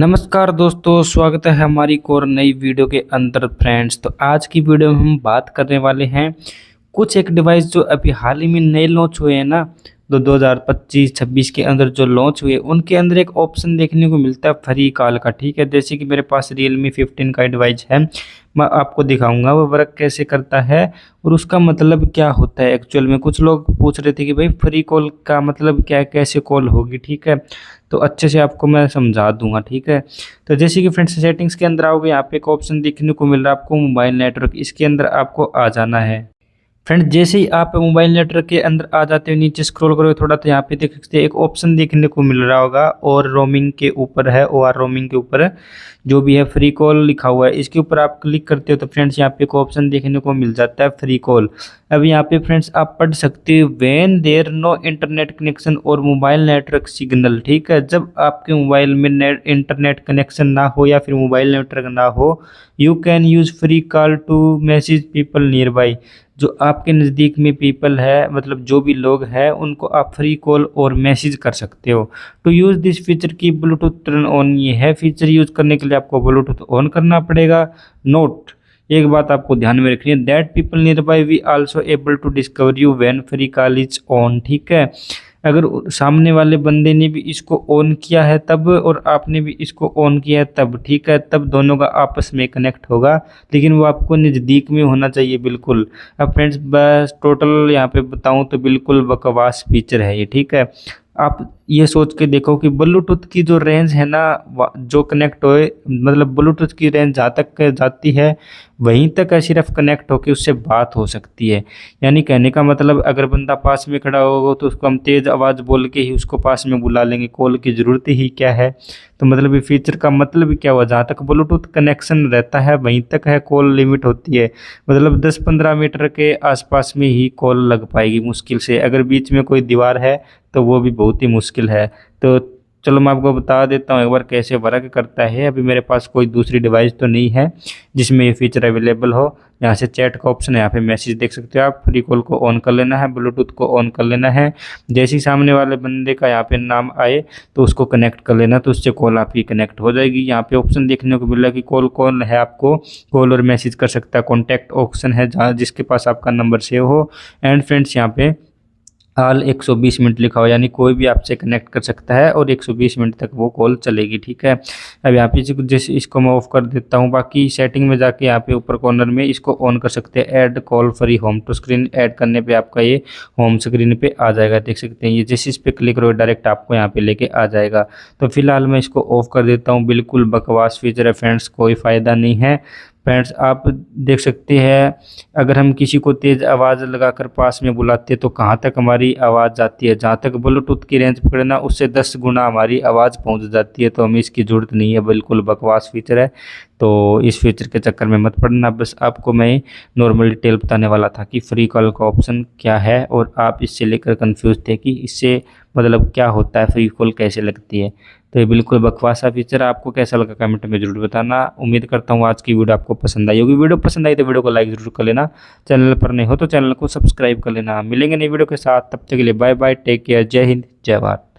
नमस्कार दोस्तों, स्वागत है हमारी एक और नई वीडियो के अंदर फ्रेंड्स। तो आज की वीडियो में हम बात करने वाले हैं कुछ एक डिवाइस जो अभी हाल ही में नए लॉन्च हुए हैं ना, 2025-26 के अंदर जो लॉन्च हुए, उनके अंदर एक ऑप्शन देखने को मिलता है फ्री कॉल का। ठीक है, जैसे कि मेरे पास Realme 15 का डिवाइस है, मैं आपको दिखाऊंगा वो वर्क कैसे करता है और उसका मतलब क्या होता है एक्चुअल में। कुछ लोग पूछ रहे थे कि भाई फ्री कॉल का मतलब क्या है, कैसे कॉल होगी। ठीक है, तो अच्छे से आपको मैं समझा दूंगा। ठीक है, तो जैसे कि फ्रेंड्स सेटिंग्स के अंदर आओगे, यहाँ पे एक ऑप्शन देखने को मिल रहा है आपको मोबाइल नेटवर्क, इसके अंदर आपको आ जाना है। फ्रेंड जैसे ही आप मोबाइल नेटवर्क के अंदर आ जाते हो, नीचे स्क्रॉल करोगे थोड़ा तो यहाँ पे देख सकते हैं एक ऑप्शन देखने को मिल रहा होगा, और रोमिंग के ऊपर है, OR रोमिंग के ऊपर जो भी है फ्री कॉल लिखा हुआ है, इसके ऊपर आप क्लिक करते हो तो फ्रेंड्स यहाँ पे एक ऑप्शन देखने को मिल जाता है फ्री कॉल। अब यहाँ पे फ्रेंड्स आप पढ़ सकते हो when there no internet connection और मोबाइल नेटवर्क सिग्नल। ठीक है, जब आपके मोबाइल में इंटरनेट कनेक्शन ना हो या फिर मोबाइल नेटवर्क ना हो, you can use free call to message people nearby. जो आपके नज़दीक में पीपल है, मतलब जो भी लोग हैं, उनको आप फ्री कॉल और मैसेज कर सकते हो। टू यूज़ दिस फीचर की ब्लूटूथ टर्न ऑन, ये है फीचर यूज़ करने के लिए आपको ब्लूटूथ ऑन करना पड़ेगा। नोट, एक बात आपको ध्यान में रखनी है, that people nearby we also able to discover you when free call is on. ठीक है, अगर सामने वाले बंदे ने भी इसको ऑन किया है तब, और आपने भी इसको ऑन किया है तब, ठीक है, तब दोनों का आपस में कनेक्ट होगा, लेकिन वो आपको नज़दीक में होना चाहिए बिल्कुल। अब फ्रेंड्स बस टोटल यहाँ पे बताऊँ तो बिल्कुल बकवास फीचर है ये। ठीक है, आप ये सोच के देखो कि ब्लूटूथ की जो रेंज है ना, जो कनेक्ट होए, मतलब ब्लूटूथ की रेंज जहाँ तक जाती है वहीं तक है, सिर्फ कनेक्ट होके उससे बात हो सकती है। यानी कहने का मतलब अगर बंदा पास में खड़ा होगा तो उसको हम तेज़ आवाज़ बोल के ही उसको पास में बुला लेंगे, कॉल की ज़रूरत ही क्या है। तो मतलब ये फीचर का मतलब क्या हुआ, जहाँ तक ब्लूटूथ कनेक्शन रहता है वहीं तक है कॉल लिमिट होती है, मतलब 10-15 मीटर के आसपास में ही कॉल लग पाएगी मुश्किल से। अगर बीच में कोई दीवार है तो वो भी बहुत ही मुश्किल है। तो चलो मैं आपको बता देता हूँ एक बार कैसे वर्क करता है। अभी मेरे पास कोई दूसरी डिवाइस तो नहीं है जिसमें ये फीचर अवेलेबल हो। यहाँ से चैट का ऑप्शन है, यहाँ पे मैसेज देख सकते हो आप। फ्री कॉल को ऑन कर लेना है, ब्लूटूथ को ऑन कर लेना है। जैसे ही सामने वाले बंदे का यहाँ पे नाम आए तो उसको कनेक्ट कर लेना, तो उससे कॉल आपकी कनेक्ट हो जाएगी। यहाँ पे ऑप्शन देखने को मिल रहा है कि कॉल कौन है, आपको कॉल और मैसेज कर सकता है। कॉन्टैक्ट ऑप्शन है जहाँ जिसके पास आपका नंबर सेव हो। एंड फ्रेंड्स यहाँ पे ऑल 120 मिनट लिखा हो, यानी कोई भी आपसे कनेक्ट कर सकता है और 120 मिनट तक वो कॉल चलेगी। ठीक है, अब यहाँ पे जैसे इसको मैं ऑफ कर देता हूँ। बाकी सेटिंग में जाके यहाँ पे ऊपर कॉर्नर में इसको ऑन कर सकते हैं, add call free home to screen. Add करने पे आपका ये होम स्क्रीन पे आ जाएगा, देख सकते हैं। ये जैसे इस पर क्लिक करोगे डायरेक्ट आपको यहाँ पे लेके आ जाएगा। तो फिलहाल मैं इसको ऑफ कर देता हूँ। बिल्कुल बकवास फीचर है फ्रेंड्स, कोई फ़ायदा नहीं है। फ्रेंड्स आप देख सकते हैं, अगर हम किसी को तेज़ आवाज़ लगाकर पास में बुलाते हैं तो कहाँ तक हमारी आवाज़ जाती है, जहाँ तक ब्लूटूथ की रेंज पकड़ना उससे 10 गुना हमारी आवाज़ पहुँच जाती है। तो हमें इसकी ज़रूरत नहीं है, बिल्कुल बकवास फीचर है। तो इस फीचर के चक्कर में मत पड़ना। बस आपको मैं नॉर्मल डिटेल बताने वाला था कि फ्री कॉल का ऑप्शन क्या है, और आप इससे लेकर कंफ्यूज थे कि इससे मतलब क्या होता है, फ्री कॉल कैसे लगती है। तो ये बिल्कुल बकवास फीचर है। आपको कैसा लगा कमेंट में जरूर बताना। उम्मीद करता हूँ आज की वीडियो आपको पसंद आई होगी। वीडियो पसंद आई तो वीडियो को लाइक जरूर कर लेना, चैनल पर नहीं हो तो चैनल को सब्सक्राइब कर लेना। मिलेंगे नई वीडियो के साथ, तब तक के लिए बाय बाय, टेक केयर, जय हिंद, जय भारत।